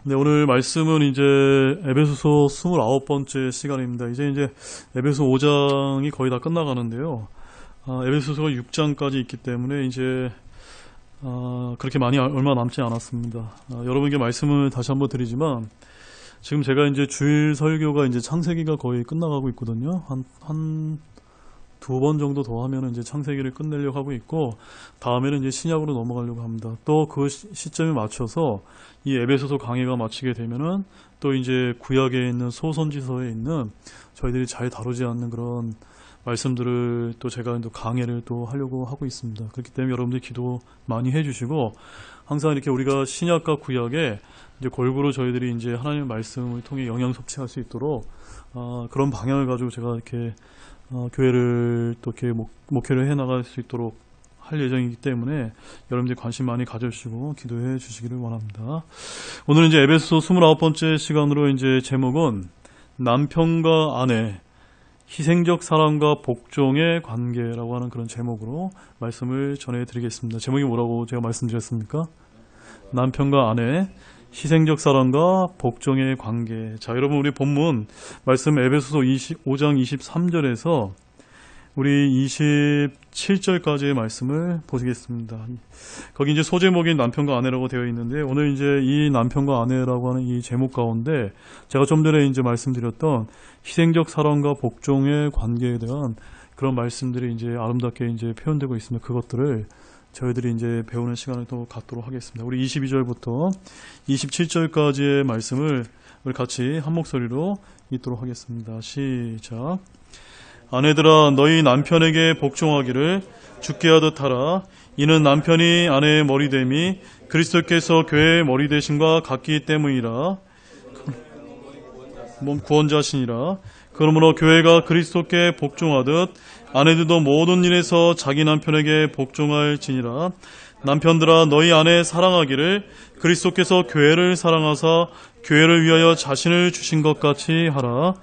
네, 오늘 말씀은 이제 에베소서 29번째 시간입니다. 이제 에베소 5장이 거의 다 끝나가는데요. 에베소서가 6장까지 있기 때문에 이제 그렇게 많이 얼마 남지 않았습니다. 여러분께 말씀을 다시 한번 드리지만 지금 제가 이제 주일 설교가 이제 창세기가 거의 끝나가고 있거든요. 한 두 번 정도 더 하면 이제 창세기를 끝내려고 하고 있고, 다음에는 이제 신약으로 넘어가려고 합니다. 또 그 시점에 맞춰서 이 에베소서 강의가 마치게 되면은 또 이제 구약에 있는 소선지서에 있는 저희들이 잘 다루지 않는 그런 말씀들을 또 제가 또 강의를 또 하려고 하고 있습니다. 그렇기 때문에 여러분들 기도 많이 해주시고, 항상 이렇게 우리가 신약과 구약에 이제 골고루 저희들이 이제 하나님의 말씀을 통해 영양 섭취할 수 있도록 그런 방향을 가지고 제가 이렇게 교회를 또 이렇게 목회를 해 나갈 수 있도록 할 예정이기 때문에 여러분들 관심 많이 가져주시고 기도해 주시기를 원합니다. 오늘 이제 에베소 29번째 시간으로 이제 제목은 남편과 아내, 희생적 사랑과 복종의 관계라고 하는 그런 제목으로 말씀을 전해드리겠습니다. 제목이 뭐라고 제가 말씀드렸습니까? 남편과 아내, 희생적 사랑과 복종의 관계. 자, 여러분, 우리 본문 말씀 에베소서 5장 23절에서 우리 27절까지의 말씀을 보시겠습니다. 거기 이제 소제목이 남편과 아내라고 되어 있는데, 오늘 이제 이 남편과 아내라고 하는 이 제목 가운데 제가 좀 전에 이제 말씀드렸던 희생적 사랑과 복종의 관계에 대한 그런 말씀들이 이제 아름답게 이제 표현되고 있습니다. 그것들을 저희들이 이제 배우는 시간을 또 갖도록 하겠습니다. 우리 22절부터 27절까지의 말씀을 우리 같이 한 목소리로 읽도록 하겠습니다. 시작. 아내들아, 너희 남편에게 복종하기를 주께 하듯 하라. 이는 남편이 아내의 머리됨이 그리스도께서 교회의 머리되심과 같기 때문이라. 구원자시니라. 그러므로 교회가 그리스도께 복종하듯 아내들도 모든 일에서 자기 남편에게 복종할지니라. 남편들아, 너희 아내 사랑하기를 그리스도께서 교회를 사랑하사 교회를 위하여 자신을 주신 것 같이 하라.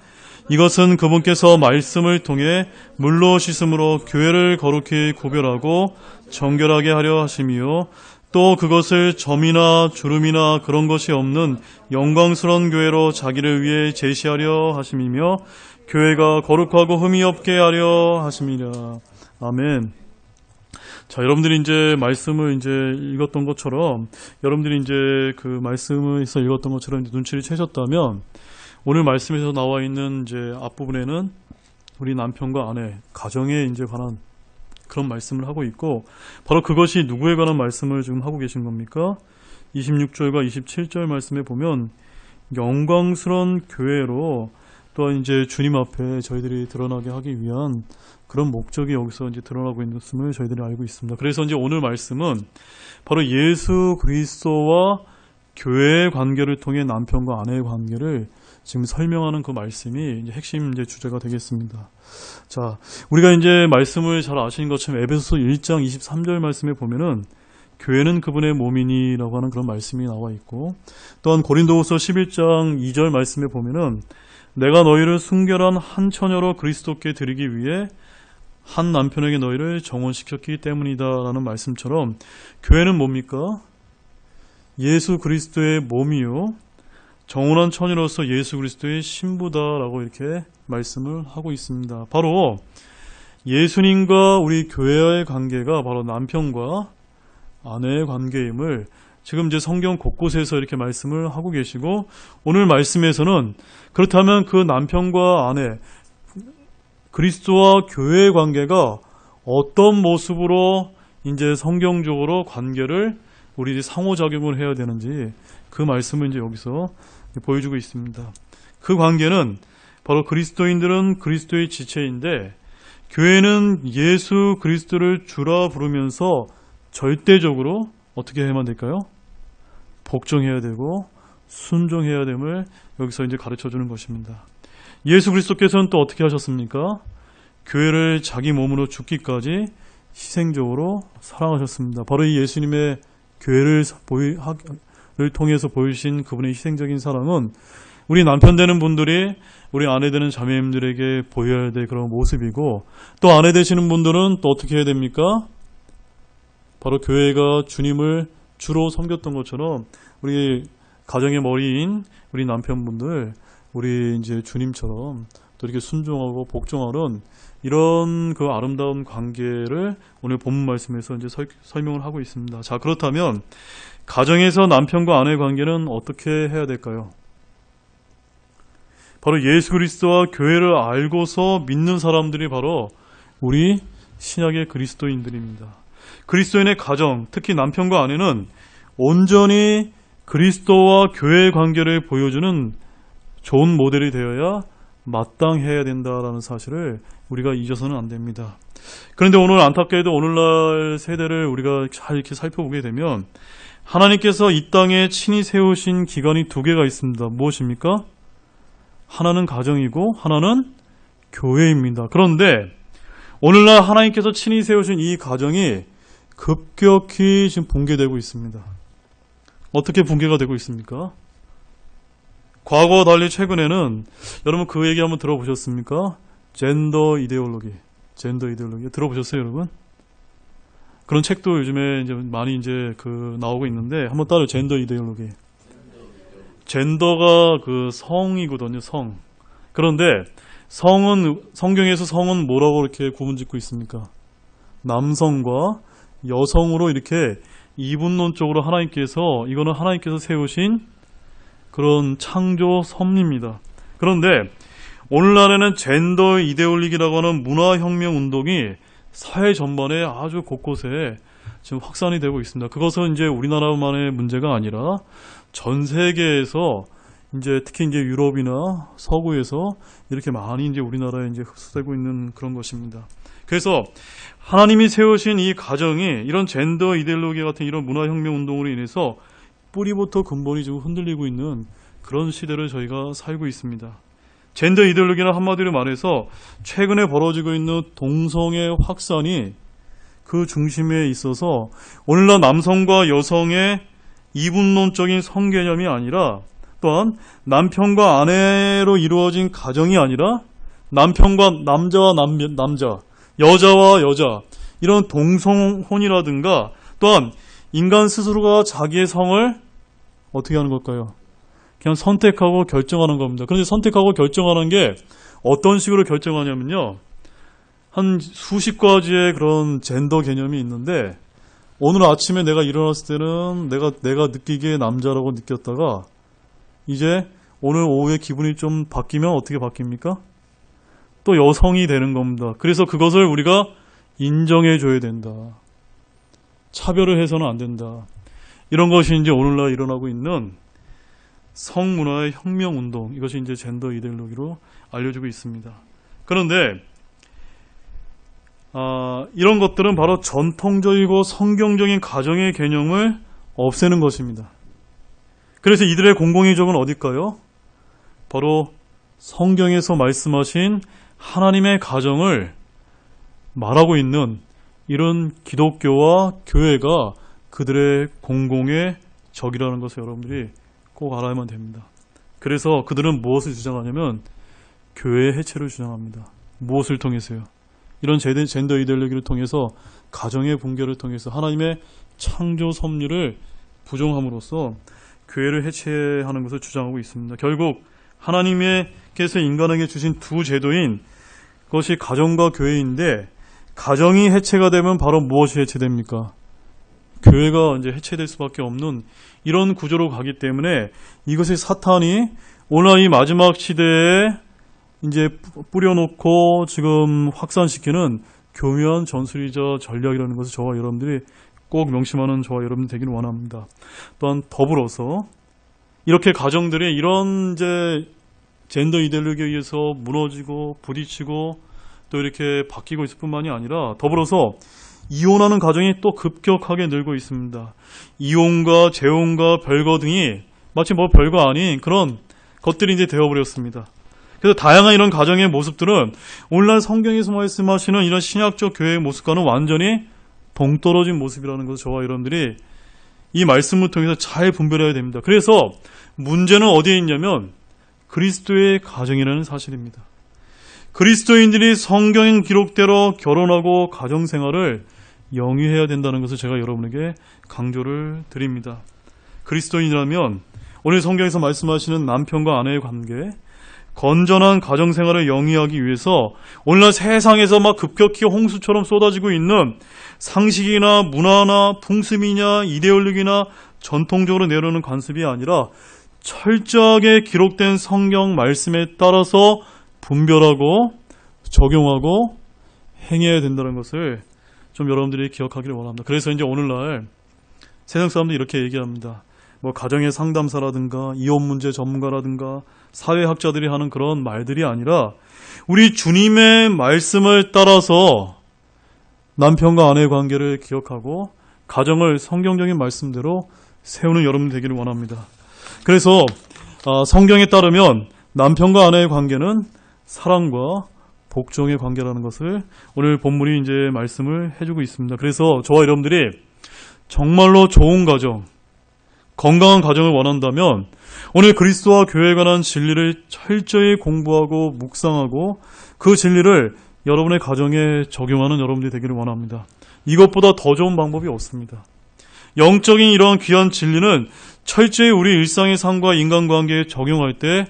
이것은 그분께서 말씀을 통해 물로 씻음으로 교회를 거룩히 구별하고 정결하게 하려 하심이요, 또 그것을 점이나 주름이나 그런 것이 없는 영광스러운 교회로 자기를 위해 제시하려 하심이며 교회가 거룩하고 흠이 없게 하려 하심이라. 아멘. 자, 여러분들이 이제 말씀을 이제 읽었던 것처럼, 여러분들이 이제 그 말씀에서 읽었던 것처럼 눈치를 채셨다면, 오늘 말씀에서 나와 있는 이제 앞부분에는 우리 남편과 아내, 가정에 이제 관한 그런 말씀을 하고 있고, 바로 그것이 누구에 관한 말씀을 지금 하고 계신 겁니까? 26절과 27절 말씀에 보면 영광스러운 교회로 또한 이제 주님 앞에 저희들이 드러나게 하기 위한 그런 목적이 여기서 이제 드러나고 있음을 저희들이 알고 있습니다. 그래서 이제 오늘 말씀은 바로 예수 그리스도와 교회의 관계를 통해 남편과 아내의 관계를 지금 설명하는 그 말씀이 이제 핵심 이제 주제가 되겠습니다. 자, 우리가 이제 말씀을 잘 아시는 것처럼 에베소서 1장 23절 말씀에 보면은 교회는 그분의 몸이니라고 하는 그런 말씀이 나와 있고, 또한 고린도후서 11장 2절 말씀에 보면은 내가 너희를 순결한 한 처녀로 그리스도께 드리기 위해 한 남편에게 너희를 정혼시켰기 때문이다라는 말씀처럼 교회는 뭡니까? 예수 그리스도의 몸이요, 정혼한 처녀로서 예수 그리스도의 신부다라고 이렇게 말씀을 하고 있습니다. 바로 예수님과 우리 교회와의 관계가 바로 남편과 아내의 관계임을 지금 이제 성경 곳곳에서 이렇게 말씀을 하고 계시고, 오늘 말씀에서는 그렇다면 그 남편과 아내, 그리스도와 교회의 관계가 어떤 모습으로 이제 성경적으로 관계를 우리 상호작용을 해야 되는지 그 말씀을 이제 여기서 보여주고 있습니다. 그 관계는 바로 그리스도인들은 그리스도의 지체인데, 교회는 예수 그리스도를 주라 부르면서 절대적으로 어떻게 해야만 될까요? 복종해야 되고 순종해야 됨을 여기서 이제 가르쳐 주는 것입니다. 예수 그리스도께서는 또 어떻게 하셨습니까? 교회를 자기 몸으로 죽기까지 희생적으로 사랑하셨습니다. 바로 이 예수님의 교회를 통해서 보이신 그분의 희생적인 사랑은 우리 남편 되는 분들이 우리 아내 되는 자매님들에게 보여야 될 그런 모습이고, 또 아내 되시는 분들은 또 어떻게 해야 됩니까? 바로 교회가 주님을 주로 섬겼던 것처럼 우리 가정의 머리인 우리 남편분들, 우리 이제 주님처럼 또 이렇게 순종하고 복종하는 이런 그 아름다운 관계를 오늘 본문 말씀에서 이제 설명을 하고 있습니다. 자, 그렇다면 가정에서 남편과 아내의 관계는 어떻게 해야 될까요? 바로 예수 그리스도와 교회를 알고서 믿는 사람들이 바로 우리 신약의 그리스도인들입니다. 그리스도인의 가정, 특히 남편과 아내는 온전히 그리스도와 교회의 관계를 보여주는 좋은 모델이 되어야 마땅해야 된다라는 사실을 우리가 잊어서는 안 됩니다. 그런데 오늘 안타깝게도 오늘날 세대를 우리가 잘 이렇게 살펴보게 되면 하나님께서 이 땅에 친히 세우신 기관이 두 개가 있습니다. 무엇입니까? 하나는 가정이고 하나는 교회입니다. 그런데 오늘날 하나님께서 친히 세우신 이 가정이 급격히 지금 붕괴되고 있습니다. 어떻게 붕괴가 되고 있습니까? 과거와 달리 최근에는 여러분 그 얘기 한번 들어보셨습니까? 젠더 이데올로기 들어보셨어요, 여러분? 그런 책도 요즘에 이제 많이 이제 나오고 있는데 한번 따로 젠더 이데올로기. 젠더가 그 성이거든요, 성. 그런데 성경에서 성은 뭐라고 이렇게 구분짓고 있습니까? 남성과 여성으로 이렇게 이분론적으로 이거는 하나님께서 세우신 그런 창조 섭리입니다. 그런데 오늘날에는 젠더 이데올로기라고 하는 문화혁명 운동이 사회 전반에 아주 곳곳에 지금 확산이 되고 있습니다. 그것은 이제 우리나라만의 문제가 아니라 전 세계에서 이제 특히 이제 유럽이나 서구에서 이렇게 많이 이제 우리나라에 이제 흡수되고 있는 그런 것입니다. 그래서 하나님이 세우신 이 가정이 이런 젠더 이데올로기 같은 이런 문화혁명 운동으로 인해서 뿌리부터 근본이 지금 흔들리고 있는 그런 시대를 저희가 살고 있습니다. 젠더 이데올로기는 한마디로 말해서 최근에 벌어지고 있는 동성애 확산이 그 중심에 있어서 오늘날 남성과 여성의 이분론적인 성개념이 아니라 또한 남편과 아내로 이루어진 가정이 아니라 남편과 남자와 남자, 여자와 여자 이런 동성혼이라든가 또한 인간 스스로가 자기의 성을 어떻게 하는 걸까요? 그냥 선택하고 결정하는 겁니다. 그런데 선택하고 결정하는 게 어떤 식으로 결정하냐면요. 한 수십 가지의 그런 젠더 개념이 있는데 오늘 아침에 내가 일어났을 때는 내가 느끼기에 남자라고 느꼈다가 이제 오늘 오후에 기분이 좀 바뀌면 어떻게 바뀝니까? 또 여성이 되는 겁니다. 그래서 그것을 우리가 인정해 줘야 된다. 차별을 해서는 안 된다. 이런 것이 이제 오늘날 일어나고 있는 성문화의 혁명운동, 이것이 이제 젠더 이데올로기로 알려지고 있습니다. 그런데 이런 것들은 바로 전통적이고 성경적인 가정의 개념을 없애는 것입니다. 그래서 이들의 공공의 적은 어딜까요? 바로 성경에서 말씀하신 하나님의 가정을 말하고 있는 이런 기독교와 교회가 그들의 공공의 적이라는 것을 여러분들이 꼭 알아야만 됩니다. 그래서 그들은 무엇을 주장하냐면 교회의 해체를 주장합니다. 무엇을 통해서요? 이런 젠더 이데올로기를 통해서 가정의 붕괴를 통해서 하나님의 창조 섭리를 부정함으로써 교회를 해체하는 것을 주장하고 있습니다. 결국 하나님께서 인간에게 주신 두 제도인 그것이 가정과 교회인데 가정이 해체가 되면 바로 무엇이 해체됩니까? 교회가 이제 해체될 수밖에 없는 이런 구조로 가기 때문에 이것이 사탄이 오늘 이 마지막 시대에 이제 뿌려놓고 지금 확산시키는 교묘한 전술이자 전략이라는 것을 저와 여러분들이 꼭 명심하는 저와 여러분 되기를 원합니다. 또한 더불어서 이렇게 가정들이 이런 이제 젠더 이데올로기에 의해서 무너지고 부딪히고 또 이렇게 바뀌고 있을 뿐만이 아니라 더불어서 이혼하는 가정이 또 급격하게 늘고 있습니다. 이혼과 재혼과 별거 등이 마치 뭐 별거 아닌 그런 것들이 이제 되어버렸습니다. 그래서 다양한 이런 가정의 모습들은 오늘날 성경에서 말씀하시는 이런 신약적 교회의 모습과는 완전히 동떨어진 모습이라는 것을 저와 여러분들이 이 말씀을 통해서 잘 분별해야 됩니다. 그래서 문제는 어디에 있냐면 그리스도의 가정이라는 사실입니다. 그리스도인들이 성경 기록대로 결혼하고 가정생활을 영위해야 된다는 것을 제가 여러분에게 강조를 드립니다. 그리스도인이라면 오늘 성경에서 말씀하시는 남편과 아내의 관계, 건전한 가정생활을 영위하기 위해서 오늘날 세상에서 막 급격히 홍수처럼 쏟아지고 있는 상식이나 문화나 풍습이냐 이데올로기나 전통적으로 내려오는 관습이 아니라 철저하게 기록된 성경 말씀에 따라서 분별하고 적용하고 행해야 된다는 것을 좀 여러분들이 기억하기를 원합니다. 그래서 이제 오늘날 세상 사람들이 이렇게 얘기합니다. 뭐 가정의 상담사라든가 이혼 문제 전문가라든가 사회학자들이 하는 그런 말들이 아니라 우리 주님의 말씀을 따라서 남편과 아내의 관계를 기억하고 가정을 성경적인 말씀대로 세우는 여러분 되기를 원합니다. 그래서 성경에 따르면 남편과 아내의 관계는 사랑과 복종의 관계라는 것을 오늘 본문이 이제 말씀을 해주고 있습니다. 그래서 저와 여러분들이 정말로 좋은 가정, 건강한 가정을 원한다면 오늘 그리스도와 교회에 관한 진리를 철저히 공부하고 묵상하고 그 진리를 여러분의 가정에 적용하는 여러분들이 되기를 원합니다. 이것보다 더 좋은 방법이 없습니다. 영적인 이러한 귀한 진리는 철저히 우리 일상의 삶과 인간관계에 적용할 때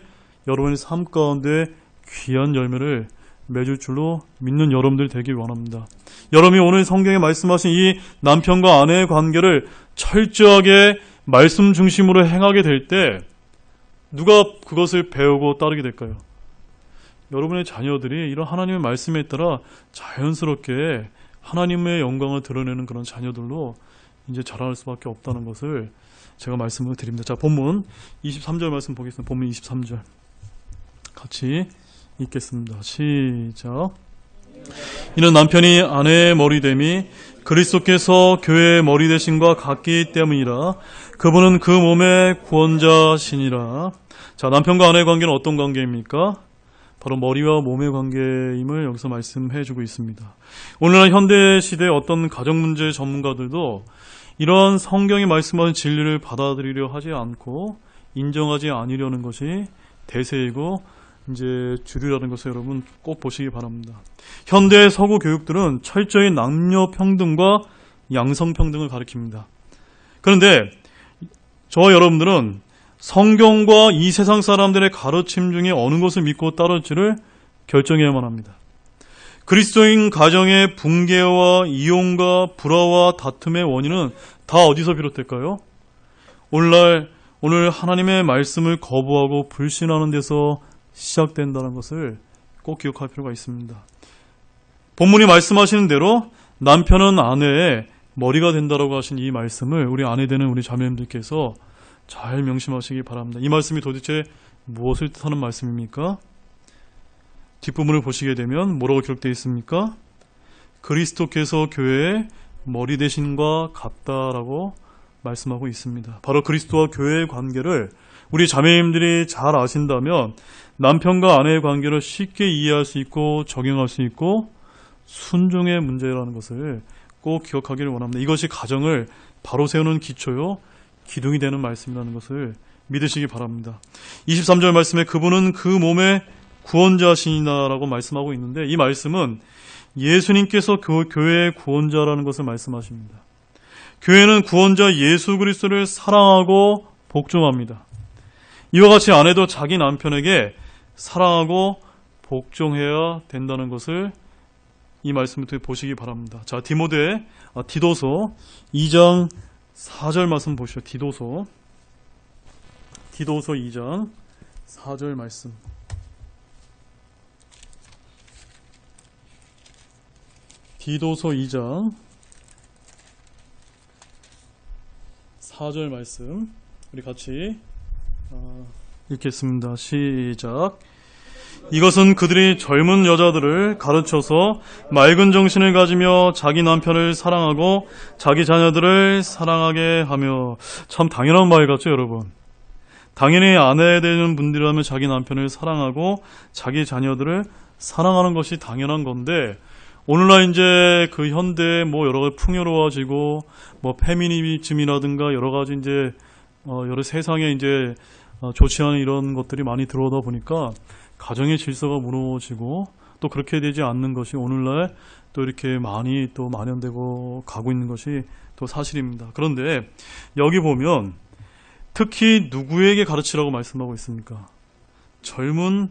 여러분의 삶 가운데 귀한 열매를 맺을 줄로 믿는 여러분들이 되길 원합니다. 여러분이 오늘 성경에 말씀하신 이 남편과 아내의 관계를 철저하게 말씀 중심으로 행하게 될 때 누가 그것을 배우고 따르게 될까요? 여러분의 자녀들이 이런 하나님의 말씀에 따라 자연스럽게 하나님의 영광을 드러내는 그런 자녀들로 이제 자라날 수밖에 없다는 것을 제가 말씀을 드립니다. 자, 본문 23절 말씀 보겠습니다. 본문 23절 같이 읽겠습니다. 시작. 이는 남편이 아내의 머리됨이 그리스도께서 교회의 머리 되심과 같기 때문이라. 그분은 그 몸의 구원자시니라. 자, 남편과 아내의 관계는 어떤 관계입니까? 바로 머리와 몸의 관계임을 여기서 말씀해주고 있습니다. 오늘날 현대시대의 어떤 가정문제 전문가들도 이런 성경이 말씀하는 진리를 받아들이려 하지 않고 인정하지 않으려는 것이 대세이고 이제 주류라는 것을 여러분 꼭 보시기 바랍니다. 현대 서구 교육들은 철저히 남녀 평등과 양성 평등을 가리킵니다. 그런데 저와 여러분들은 성경과 이 세상 사람들의 가르침 중에 어느 것을 믿고 따를지를 결정해야만 합니다. 그리스도인 가정의 붕괴와 이혼과 불화와 다툼의 원인은 다 어디서 비롯될까요? 오늘 하나님의 말씀을 거부하고 불신하는 데서 시작된다는 것을 꼭 기억할 필요가 있습니다. 본문이 말씀하시는 대로 남편은 아내의 머리가 된다라고 하신 이 말씀을 우리 아내 되는 우리 자매님들께서 잘 명심하시기 바랍니다. 이 말씀이 도대체 무엇을 뜻하는 말씀입니까? 뒷부분을 보시게 되면 뭐라고 기록되어 있습니까? 그리스도께서 교회의 머리 되신과 같다라고 말씀하고 있습니다. 바로 그리스도와 교회의 관계를 우리 자매님들이 잘 아신다면 남편과 아내의 관계를 쉽게 이해할 수 있고 적용할 수 있고 순종의 문제라는 것을 꼭 기억하기를 원합니다. 이것이 가정을 바로 세우는 기초요 기둥이 되는 말씀이라는 것을 믿으시기 바랍니다. 23절 말씀에 그분은 그 몸의 구원자시니라라고 말씀하고 있는데 이 말씀은 예수님께서 교회의 구원자라는 것을 말씀하십니다. 교회는 구원자 예수 그리스도를 사랑하고 복종합니다. 이와 같이 아내도 자기 남편에게 사랑하고 복종해야 된다는 것을 이 말씀을 통해 보시기 바랍니다. 자, 디도서 2장 4절 말씀 보시죠. 디도서 2장 4절 말씀. 디도서 2장 4절 말씀 우리 같이 읽겠습니다. 시작. 이것은 그들이 젊은 여자들을 가르쳐서 맑은 정신을 가지며 자기 남편을 사랑하고 자기 자녀들을 사랑하게 하며. 참 당연한 말 같죠, 여러분? 당연히 아내 되는 분들이라면 자기 남편을 사랑하고 자기 자녀들을 사랑하는 것이 당연한 건데 오늘날 이제 그 현대 여러 가지 풍요로워지고 페미니즘이라든가 여러 가지 이제 여러 세상에 이제 좋지 않은 이런 것들이 많이 들어오다 보니까 가정의 질서가 무너지고 또 그렇게 되지 않는 것이 오늘날 또 이렇게 많이 또 만연되고 가고 있는 것이 또 사실입니다. 그런데 여기 보면 특히 누구에게 가르치라고 말씀하고 있습니까? 젊은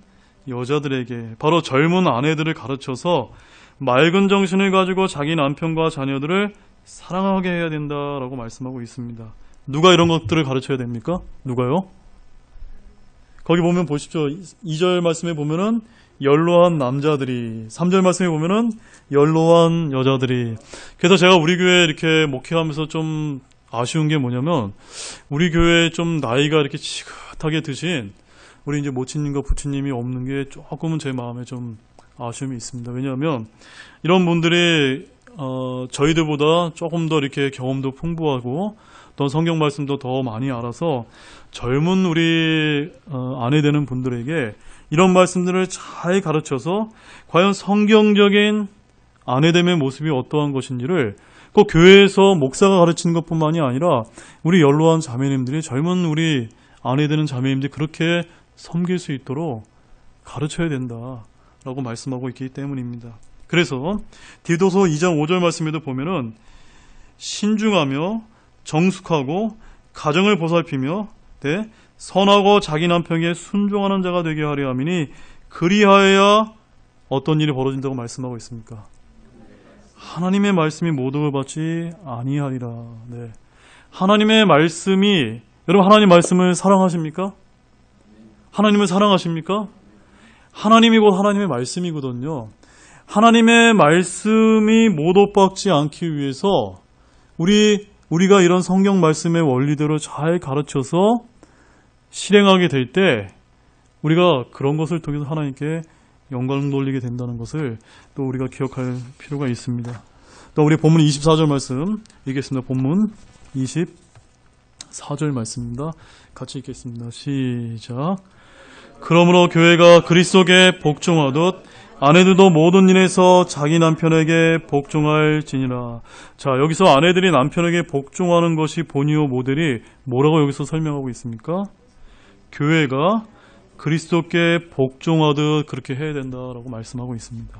여자들에게, 바로 젊은 아내들을 가르쳐서 맑은 정신을 가지고 자기 남편과 자녀들을 사랑하게 해야 된다라고 말씀하고 있습니다. 누가 이런 것들을 가르쳐야 됩니까? 누가요? 거기 보면 보십시오. 2절 말씀에 보면은 연로한 남자들이, 3절 말씀에 보면은 연로한 여자들이. 그래서 제가 우리 교회 이렇게 목회하면서 좀 아쉬운 게 뭐냐면, 우리 교회에 좀 나이가 이렇게 지긋하게 드신 우리 이제 모친님과 부친님이 없는 게 조금은 제 마음에 좀 아쉬움이 있습니다. 왜냐하면 이런 분들이 저희들보다 조금 더 이렇게 경험도 풍부하고 또 성경 말씀도 더 많이 알아서 젊은 우리 아내 되는 분들에게 이런 말씀들을 잘 가르쳐서 과연 성경적인 아내됨의 모습이 어떠한 것인지를 꼭 교회에서 목사가 가르치는 것뿐만이 아니라 우리 연로한 자매님들이 젊은 우리 아내 되는 자매님들이 그렇게 섬길 수 있도록 가르쳐야 된다라고 말씀하고 있기 때문입니다. 그래서 디도서 2장 5절 말씀에도 보면은 신중하며 정숙하고 가정을 보살피며 선하고 자기 남편에게 순종하는 자가 되게 하려 함이니 그리하여야 어떤 일이 벌어진다고 말씀하고 있습니까? 하나님의 말씀이 모독을 받지 아니하리라. 네. 하나님의 말씀이, 여러분 하나님 말씀을 사랑하십니까? 하나님을 사랑하십니까? 하나님이 곧 하나님의 말씀이거든요. 하나님의 말씀이 모독받지 않기 위해서 우리가 이런 성경 말씀의 원리대로 잘 가르쳐서 실행하게 될 때 우리가 그런 것을 통해서 하나님께 영광을 돌리게 된다는 것을 또 우리가 기억할 필요가 있습니다. 또 우리 본문 24절 말씀 읽겠습니다. 본문 24절 말씀입니다. 같이 읽겠습니다. 시작. 그러므로 교회가 그리스도께 복종하듯 아내들도 모든 일에서 자기 남편에게 복종할지니라. 자, 여기서 아내들이 남편에게 복종하는 것이 본이요 모델이 뭐라고 여기서 설명하고 있습니까? 교회가 그리스도께 복종하듯 그렇게 해야 된다라고 말씀하고 있습니다.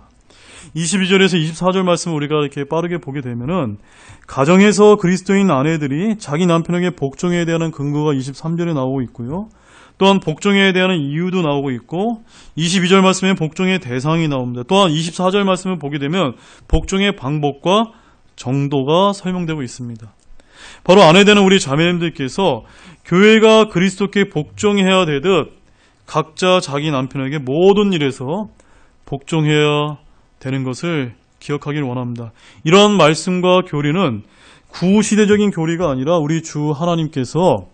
22절에서 24절 말씀을 우리가 이렇게 빠르게 보게 되면은 가정에서 그리스도인 아내들이 자기 남편에게 복종해야 되는 근거가 23절에 나오고 있고요. 또한 복종해야 되는 이유도 나오고 있고 22절 말씀에 복종의 대상이 나옵니다. 또한 24절 말씀을 보게 되면 복종의 방법과 정도가 설명되고 있습니다. 바로 아내 되는 우리 자매님들께서 교회가 그리스도께 복종해야 되듯 각자 자기 남편에게 모든 일에서 복종해야 되는 것을 기억하길 원합니다. 이러한 말씀과 교리는 구시대적인 교리가 아니라 우리 주 하나님께서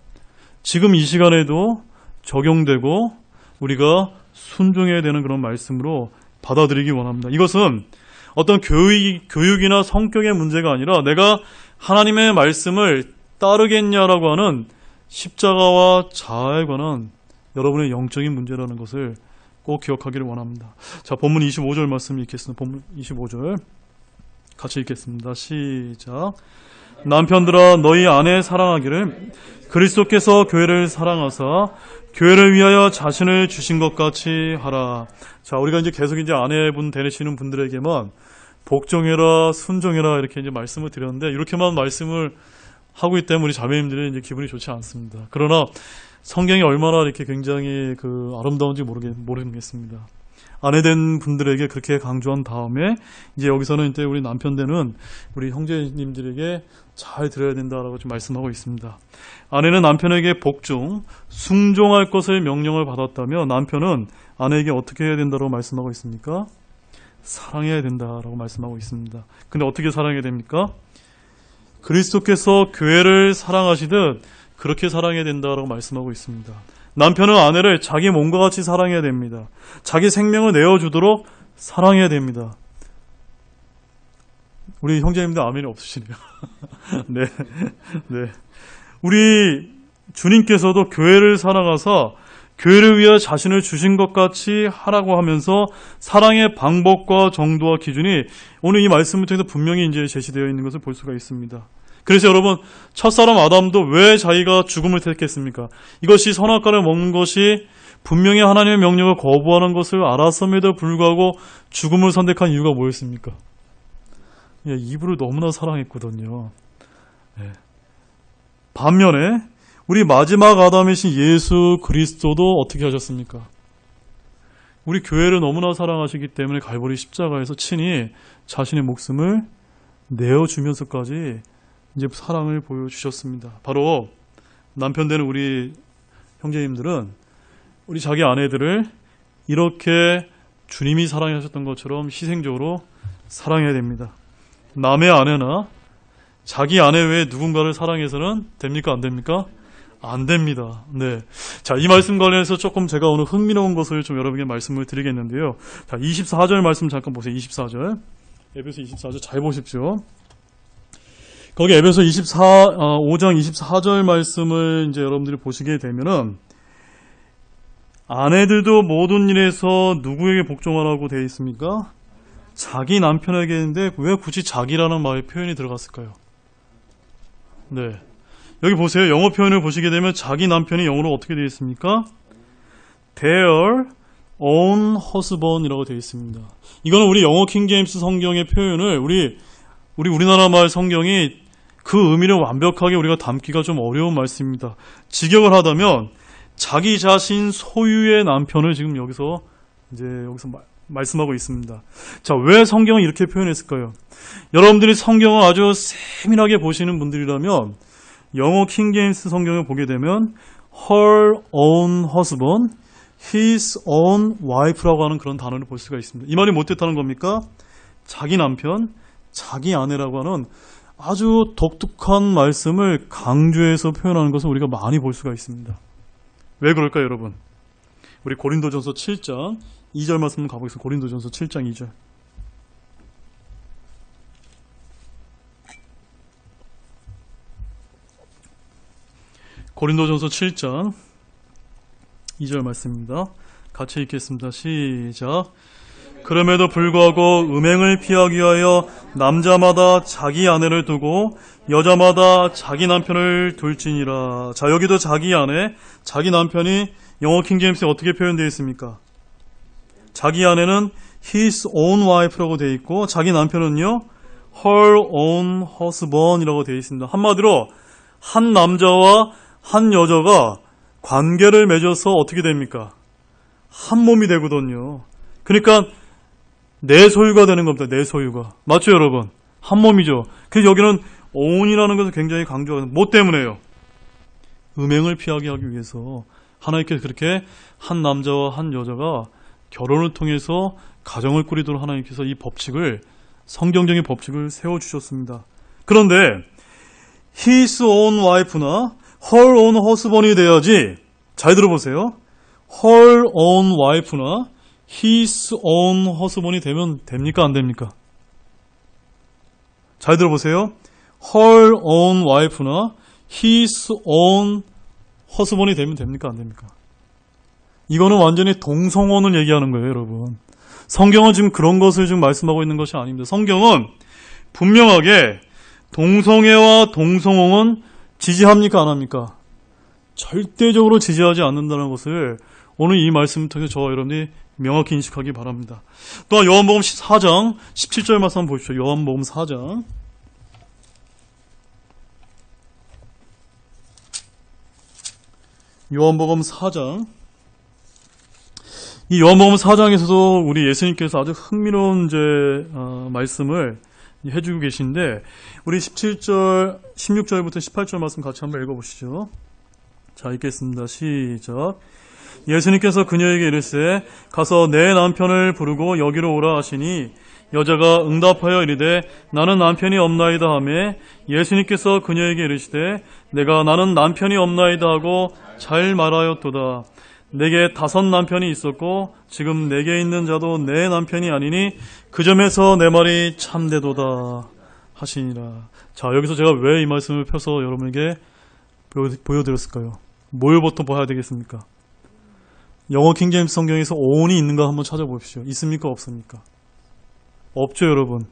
지금 이 시간에도 적용되고 우리가 순종해야 되는 그런 말씀으로 받아들이기 원합니다. 이것은 어떤 교육이나 성격의 문제가 아니라 내가 하나님의 말씀을 따르겠냐라고 하는 십자가와 자아에 관한 여러분의 영적인 문제라는 것을 꼭 기억하기를 원합니다. 자, 본문 25절 말씀 읽겠습니다. 본문 25절 같이 읽겠습니다. 시작. 남편들아 너희 아내 사랑하기를 그리스도께서 교회를 사랑하사 교회를 위하여 자신을 주신 것 같이 하라. 자, 우리가 이제 계속 이제 아내분 되시는 분들에게만 복종해라, 순종해라 이렇게 이제 말씀을 드렸는데 이렇게만 말씀을 하고 있기 때문에 우리 자매님들이 이제 기분이 좋지 않습니다. 그러나 성경이 얼마나 이렇게 굉장히 아름다운지 모르겠습니다. 아내 된 분들에게 그렇게 강조한 다음에 이제 여기서는 이제 우리 남편 되는 우리 형제님들에게 잘 들어야 된다라고 지금 말씀하고 있습니다. 아내는 남편에게 복종, 순종할 것을 명령을 받았다면 남편은 아내에게 어떻게 해야 된다고 말씀하고 있습니까? 사랑해야 된다라고 말씀하고 있습니다. 근데 어떻게 사랑해야 됩니까? 그리스도께서 교회를 사랑하시듯 그렇게 사랑해야 된다라고 말씀하고 있습니다. 남편은 아내를 자기 몸과 같이 사랑해야 됩니다. 자기 생명을 내어주도록 사랑해야 됩니다. 우리 형제님들 아멘이 없으시네요. 네, 네. 우리 주님께서도 교회를 사랑하사 교회를 위해 자신을 주신 것 같이 하라고 하면서 사랑의 방법과 정도와 기준이 오늘 이 말씀을 통해서 분명히 이제 제시되어 있는 것을 볼 수가 있습니다. 그래서 여러분, 첫사람 아담도 왜 자기가 죽음을 택했습니까? 이것이 선악과를 먹는 것이 분명히 하나님의 명령을 거부하는 것을 알았음에도 불구하고 죽음을 선택한 이유가 뭐였습니까? 이브를 너무나 사랑했거든요. 네. 반면에 우리 마지막 아담이신 예수 그리스도도 어떻게 하셨습니까? 우리 교회를 너무나 사랑하시기 때문에 갈보리 십자가에서 친히 자신의 목숨을 내어주면서까지 이제 사랑을 보여주셨습니다. 바로 남편 되는 우리 형제님들은 우리 자기 아내들을 이렇게 주님이 사랑하셨던 것처럼 희생적으로 사랑해야 됩니다. 남의 아내나 자기 아내 외에 누군가를 사랑해서는 됩니까? 안 됩니까? 안 됩니다. 네. 자, 이 말씀 관련해서 조금 제가 오늘 흥미로운 것을 좀 여러분에게 말씀을 드리겠는데요. 자, 24절 말씀 잠깐 보세요. 24절. 에베소 24절 잘 보십시오. 거기 에베소 5장 24절 말씀을 이제 여러분들이 보시게 되면은 아내들도 모든 일에서 누구에게 복종하라고 되어 있습니까? 자기 남편에게인데 왜 굳이 자기라는 말의 표현이 들어갔을까요? 네. 여기 보세요. 영어 표현을 보시게 되면 자기 남편이 영어로 어떻게 되어 있습니까? Their own husband이라고 되어 있습니다. 이거는 우리 영어 킹제임스 성경의 표현을 우리나라 말 성경이 그 의미를 완벽하게 우리가 담기가 좀 어려운 말씀입니다. 직역을 하다면 자기 자신 소유의 남편을 지금 여기서 말씀하고 있습니다. 자, 왜 성경은 이렇게 표현했을까요? 여러분들이 성경을 아주 세밀하게 보시는 분들이라면 영어 킹제임스 성경을 보게 되면 her own husband, his own wife라고 하는 그런 단어를 볼 수가 있습니다. 이 말이 못됐다는 겁니까? 자기 남편, 자기 아내라고 하는 아주 독특한 말씀을 강조해서 표현하는 것을 우리가 많이 볼 수가 있습니다. 왜 그럴까요, 여러분? 우리 고린도전서 7장 2절 말씀 가보겠습니다. 고린도전서 7장 2절. 고린도전서 7장 2절 말씀입니다. 같이 읽겠습니다. 시작. 그럼에도 불구하고 음행을 피하기 위하여 남자마다 자기 아내를 두고 여자마다 자기 남편을 둘지니라. 자, 여기도 자기 아내, 자기 남편이 영어 킹제임스에 어떻게 표현되어 있습니까? 자기 아내는 his own wife라고 되어 있고 자기 남편은요 her own husband이라고 되어 있습니다. 한마디로 한 남자와 한 여자가 관계를 맺어서 어떻게 됩니까? 한 몸이 되거든요. 그러니까 내 소유가 되는 겁니다. 내 소유가. 맞죠, 여러분? 한 몸이죠. 그래서 여기는 own이라는 것을 굉장히 강조하는 뭐 때문에요? 음행을 피하게 하기 위해서 하나님께서 그렇게 한 남자와 한 여자가 결혼을 통해서 가정을 꾸리도록 하나님께서 이 법칙을, 성경적인 법칙을 세워주셨습니다. 그런데 his own wife나 her own husband이 돼야지. 잘 들어보세요. her own wife나 his own husband이 되면 됩니까? 안 됩니까? 잘 들어보세요. her own wife나 his own husband이 되면 됩니까? 안 됩니까? 이거는 완전히 동성혼을 얘기하는 거예요, 여러분. 성경은 지금 그런 것을 지금 말씀하고 있는 것이 아닙니다. 성경은 분명하게 동성애와 동성혼은 지지합니까? 안 합니까? 절대적으로 지지하지 않는다는 것을 오늘 이 말씀을 통해서 저와 여러분이 명확히 인식하기 바랍니다. 또한 요한복음 4장 17절 말씀 한번 보십시오. 요한복음 4장. 요한복음 4장. 이 요한복음 4장에서도 우리 예수님께서 아주 흥미로운 말씀을 해주고 계신데 우리 17절, 16절부터 18절 말씀 같이 한번 읽어보시죠. 자, 읽겠습니다. 시작. 예수님께서 그녀에게 이르시되 가서 내 남편을 부르고 여기로 오라 하시니 여자가 응답하여 이르되 나는 남편이 없나이다 하매 예수님께서 그녀에게 이르시되 내가 나는 남편이 없나이다 하고 잘 말하였도다. 내게 5 남편이 있었고 지금 내게 있는 자도 내 남편이 아니니 그 점에서 내 말이 참되도다 하시니라. 자, 여기서 제가 왜 이 말씀을 펴서 여러분에게 보여드렸을까요? 뭘부터 봐야 되겠습니까? 영어 킹제임스 성경에서 own이 있는가 한번 찾아보십시오. 있습니까? 없습니까? 없죠, 여러분.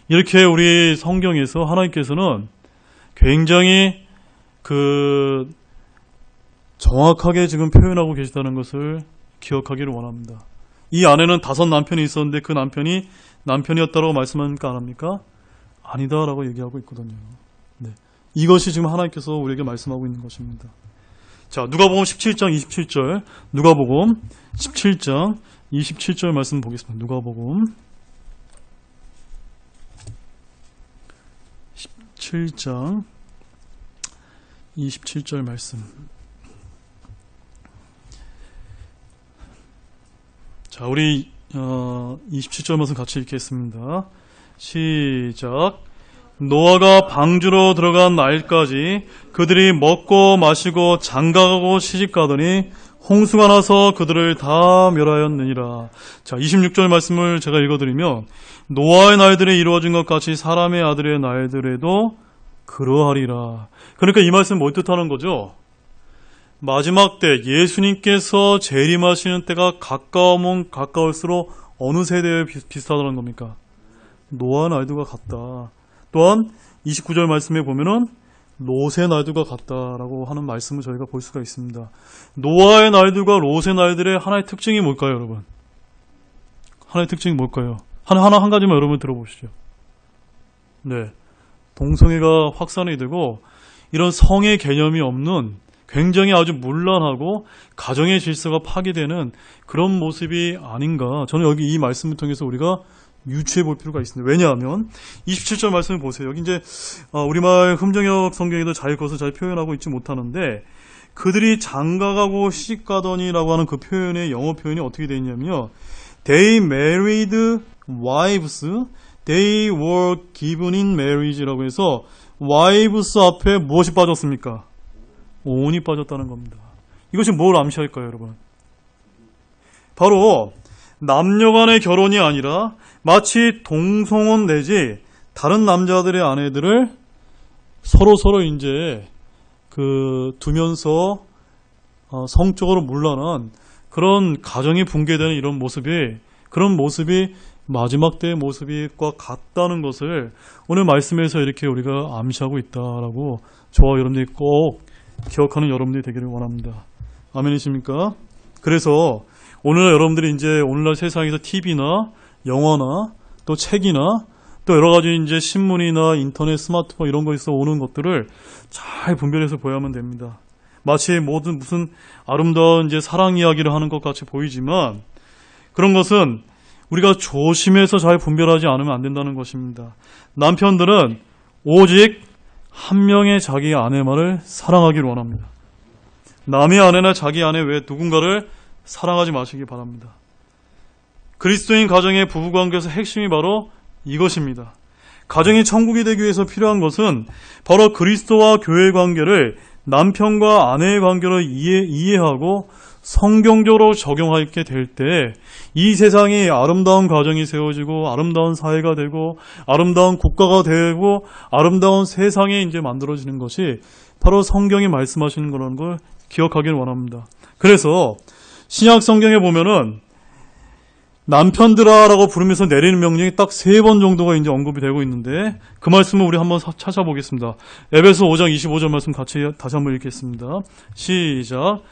이렇게 우리 성경에서 하나님께서는 굉장히 정확하게 지금 표현하고 계시다는 것을 기억하기를 원합니다. 이 아내는 5 남편이 있었는데 그 남편이 남편이었다고 말씀합니까? 안 합니까? 아니다라고 얘기하고 있거든요. 네. 이것이 지금 하나님께서 우리에게 말씀하고 있는 것입니다. 자, 누가복음 17장 27절, 누가복음 17장 27절 말씀 보겠습니다. 누가복음 17장 27절 말씀. 자, 우리 27절 말씀 같이 읽겠습니다. 시작. 노아가 방주로 들어간 날까지 그들이 먹고 마시고 장가가고 시집가더니 홍수가 나서 그들을 다 멸하였느니라. 자, 26절 말씀을 제가 읽어드리면 노아의 날들에 이루어진 것 같이 사람의 아들의 날들에도 그러하리라. 그러니까 이 말씀 뭘 뜻하는 거죠? 마지막 때 예수님께서 재림하시는 때가 가까우면 가까울수록 어느 세대에 비슷하다는 겁니까? 노아의 날들과 같다. 또한 29절 말씀에 보면은 롯의 날들과 같다라고 하는 말씀을 저희가 볼 수가 있습니다. 노아의 날들과 롯의 날들의 하나의 특징이 뭘까요, 여러분? 하나의 특징이 뭘까요? 한 가지만 여러분 들어보시죠. 네, 동성애가 확산이 되고 이런 성의 개념이 없는 굉장히 아주 문란하고 가정의 질서가 파괴되는 그런 모습이 아닌가. 저는 여기 이 말씀을 통해서 우리가 유추해 볼 필요가 있습니다. 왜냐하면 27절 말씀을 보세요. 여기 이제 우리말 흠정역 성경에도 잘 것을 잘 표현하고 있지 못하는데 그들이 장가가고 시집가더니라고 하는 그 표현의 영어 표현이 어떻게 되어 있냐면요. They married wives, they were given in marriage라고 해서 wives 앞에 무엇이 빠졌습니까? on이 빠졌다는 겁니다. 이것이 뭘 암시할까요, 여러분? 바로 남녀 간의 결혼이 아니라 마치 동성혼 내지 다른 남자들의 아내들을 서로 이제 두면서 성적으로 문란한 그런 가정이 붕괴되는 이런 그런 모습이 마지막 때의 모습과 같다는 것을 오늘 말씀에서 이렇게 우리가 암시하고 있다라고 저와 여러분들이 꼭 기억하는 여러분들이 되기를 원합니다. 아멘이십니까? 그래서 오늘날 여러분들이 이제 오늘날 세상에서 TV나 영화나 또 책이나 또 여러 가지 이제 신문이나 인터넷, 스마트폰 이런 거에서 오는 것들을 잘 분별해서 보야만 됩니다. 마치 무슨 아름다운 이제 사랑 이야기를 하는 것 같이 보이지만 그런 것은 우리가 조심해서 잘 분별하지 않으면 안 된다는 것입니다. 남편들은 오직 한 명의 자기 아내만을 사랑하기를 원합니다. 남의 아내나 자기 아내 외에 누군가를 사랑하지 마시기 바랍니다. 그리스도인 가정의 부부관계에서 핵심이 바로 이것입니다. 가정이 천국이 되기 위해서 필요한 것은 바로 그리스도와 교회의 관계를 남편과 아내의 관계로 이해하고 성경적으로 적용하게 될 때 이 세상이 아름다운 가정이 세워지고 아름다운 사회가 되고 아름다운 국가가 되고 아름다운 세상이 이제 만들어지는 것이 바로 성경이 말씀하시는 거라는 걸 기억하길 원합니다. 그래서 신약 성경에 보면은 남편들아라고 부르면서 내리는 명령이 딱 3번 정도가 이제 언급이 되고 있는데 그 말씀을 우리 한번 찾아보겠습니다. 에베소 5장 25절 말씀 같이 다시 한번 읽겠습니다. 시작.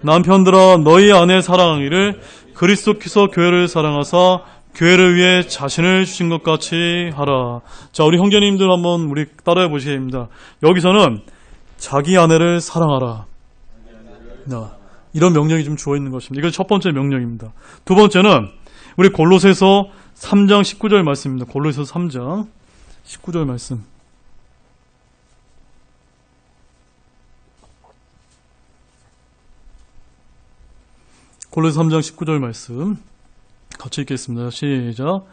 남편들아 너희 아내 사랑하기를 그리스도께서 교회를 사랑하사 교회를 위해 자신을 주신 것 같이 하라. 자, 우리 형제님들 한번 우리 따라해 보시기 바랍니다. 여기서는 자기 아내를 사랑하라. 이런 명령이 좀 주어 있는 것입니다. 이건 첫 번째 명령입니다. 두 번째는 우리 골로새서 3장 19절 말씀입니다. 골로새서 3장 19절 말씀. 골로새서 3장 19절 말씀 같이 읽겠습니다. 시작.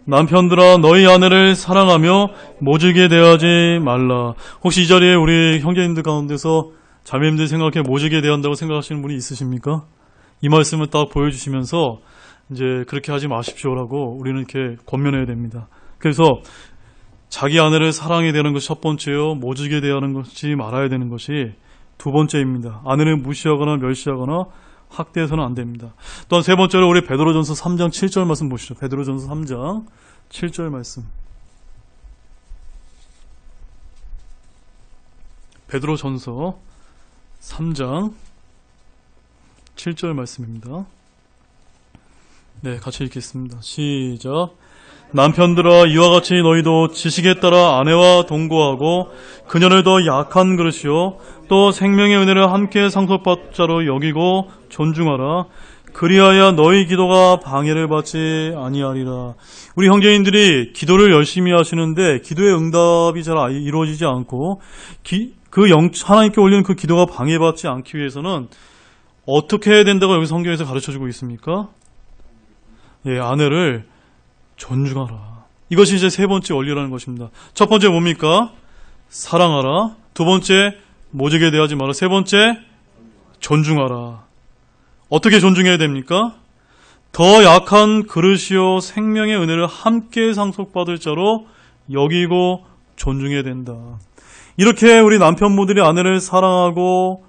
남편들아 너희 아내를 사랑하며 모질게 대하지 말라. 혹시 이 자리에 우리 형제님들 가운데서 자매님들 생각해 모질게 대한다고 생각하시는 분이 있으십니까? 이 말씀을 딱 보여주시면서 이제 그렇게 하지 마십시오라고 우리는 이렇게 권면해야 됩니다. 그래서 자기 아내를 사랑해야 되는 것이 첫 번째요. 모질게 대하는 것이 말아야 되는 것이 두 번째입니다. 아내를 무시하거나 멸시하거나 학대해서는 안 됩니다. 또한 세 번째로 우리 베드로전서 3장 7절 말씀 보시죠. 베드로전서 3장 7절 말씀. 베드로전서 3장 7절 말씀입니다. 네, 같이 읽겠습니다. 시작. 남편들아 이와 같이 너희도 지식에 따라 아내와 동거하고 그녀를 더 약한 그릇이요 또 생명의 은혜를 함께 상속받자로 여기고 존중하라. 그리하여 너희 기도가 방해를 받지 아니하리라. 우리 형제님들이 기도를 열심히 하시는데 기도의 응답이 잘 이루어지지 않고 하나님께 올리는 그 기도가 방해받지 않기 위해서는 어떻게 해야 된다고 여기 성경에서 가르쳐주고 있습니까? 예, 아내를 존중하라. 이것이 이제 세 번째 원리라는 것입니다. 첫 번째 뭡니까? 사랑하라. 두 번째 모지게 대하지 마라. 세 번째 존중하라. 어떻게 존중해야 됩니까? 더 약한 그릇이요 생명의 은혜를 함께 상속받을 자로 여기고 존중해야 된다. 이렇게 우리 남편분들이 아내를 사랑하고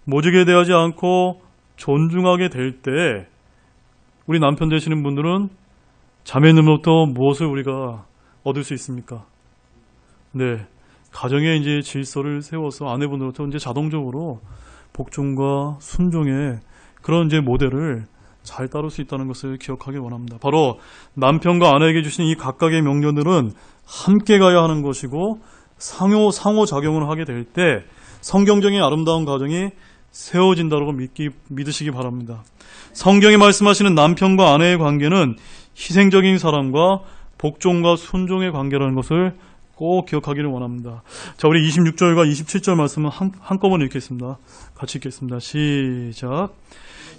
모지게 대하지 않고 존중하게 될 때 우리 남편 되시는 분들은 자매님으로부터 무엇을 우리가 얻을 수 있습니까? 네, 가정의 이제 질서를 세워서 아내분으로부터 이제 자동적으로 복종과 순종의 그런 이제 모델을 잘 따를 수 있다는 것을 기억하기 원합니다. 바로 남편과 아내에게 주신 이 각각의 명령들은 함께 가야 하는 것이고 상호작용을 하게 될 때 성경적인 아름다운 가정이 세워진다고 믿으시기 바랍니다. 성경이 말씀하시는 남편과 아내의 관계는 희생적인 사랑과 복종과 순종의 관계라는 것을 꼭 기억하기를 원합니다. 자, 우리 26절과 27절 말씀은 한꺼번에 읽겠습니다. 같이 읽겠습니다. 시작.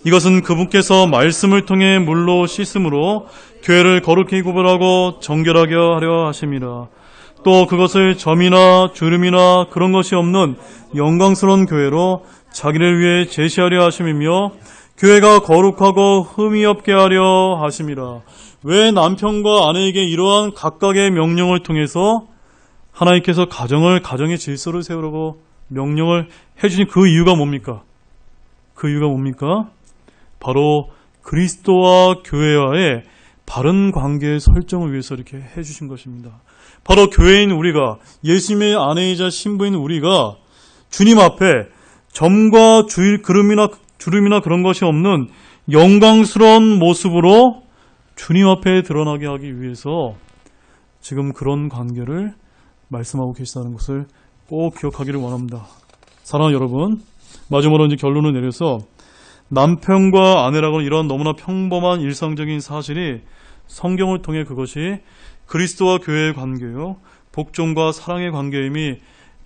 이것은 그분께서 말씀을 통해 물로 씻음으로 교회를 거룩히 구별하고 정결하게 하려 하심이라. 또 그것을 점이나 주름이나 그런 것이 없는 영광스러운 교회로 자기를 위해 제시하려 하심이며 교회가 거룩하고 흠이 없게 하려 하심이라. 왜 남편과 아내에게 이러한 각각의 명령을 통해서 하나님께서 가정의 질서를 세우라고 명령을 해주신 그 이유가 뭡니까? 그 이유가 뭡니까? 바로 그리스도와 교회와의 바른 관계의 설정을 위해서 이렇게 해주신 것입니다. 바로 교회인 우리가, 예수님의 아내이자 신부인 우리가 주님 앞에 점과 주름이나 그런 것이 없는 영광스러운 모습으로 주님 앞에 드러나게 하기 위해서 지금 그런 관계를 말씀하고 계시다는 것을 꼭 기억하기를 원합니다. 사랑하는 여러분, 마지막으로 이제 결론을 내려서 남편과 아내라고는 이런 너무나 평범한 일상적인 사실이 성경을 통해 그것이 그리스도와 교회의 관계요, 복종과 사랑의 관계임이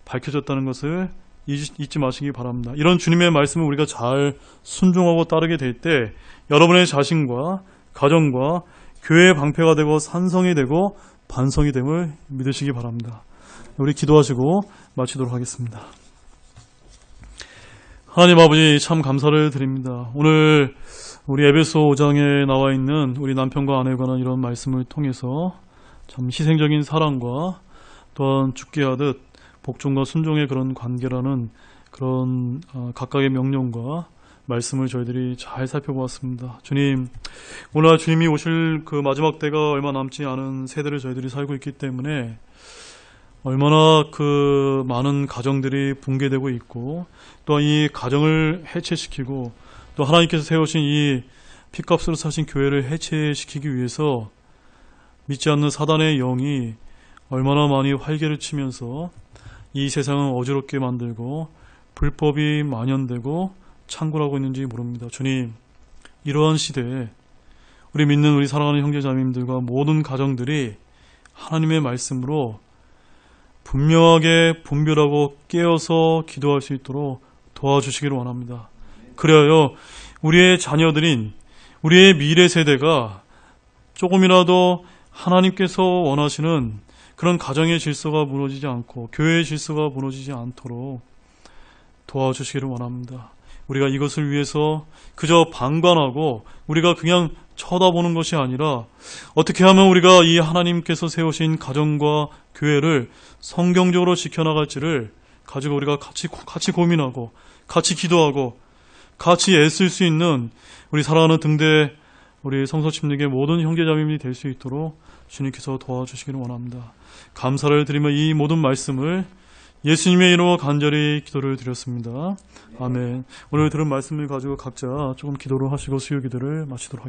밝혀졌다는 것을 잊지 마시기 바랍니다. 이런 주님의 말씀을 우리가 잘 순종하고 따르게 될 때 여러분의 자신과 가정과 교회의 방패가 되고 산성이 되고 반성이 됨을 믿으시기 바랍니다. 우리 기도하시고 마치도록 하겠습니다. 하나님 아버지, 참 감사를 드립니다. 오늘 우리 에베소 5장에 나와 있는 우리 남편과 아내에 관한 이런 말씀을 통해서 참 희생적인 사랑과 또한 죽게 하듯 복종과 순종의 그런 관계라는 그런 각각의 명령과 말씀을 저희들이 잘 살펴보았습니다. 주님, 오늘 주님이 오실 그 마지막 때가 얼마 남지 않은 세대를 저희들이 살고 있기 때문에 얼마나 그 많은 가정들이 붕괴되고 있고 또 이 가정을 해체시키고 또 하나님께서 세우신 이 피값으로 사신 교회를 해체시키기 위해서 믿지 않는 사단의 영이 얼마나 많이 활개를 치면서 이 세상을 어지럽게 만들고 불법이 만연되고 창궐하고 있는지 모릅니다. 주님, 이러한 시대에 우리 믿는 우리 사랑하는 형제자매님들과 모든 가정들이 하나님의 말씀으로 분명하게 분별하고 깨어서 기도할 수 있도록 도와주시기를 원합니다. 그래야 우리의 자녀들인 우리의 미래 세대가 조금이라도 하나님께서 원하시는 그런 가정의 질서가 무너지지 않고 교회의 질서가 무너지지 않도록 도와주시기를 원합니다. 우리가 이것을 위해서 그저 방관하고 우리가 그냥 쳐다보는 것이 아니라 어떻게 하면 우리가 이 하나님께서 세우신 가정과 교회를 성경적으로 지켜나갈지를 가지고 우리가 같이 고민하고 같이 기도하고 같이 애쓸 수 있는 우리 사랑하는 등대 우리 성서침례의 모든 형제자매님이 될 수 있도록 주님께서 도와주시기를 원합니다. 감사를 드리며 이 모든 말씀을 예수님의 이름으로 간절히 기도를 드렸습니다. 아멘. 오늘 들은 말씀을 가지고 각자 조금 기도를 하시고 수요 기도를 마치도록 하겠습니다.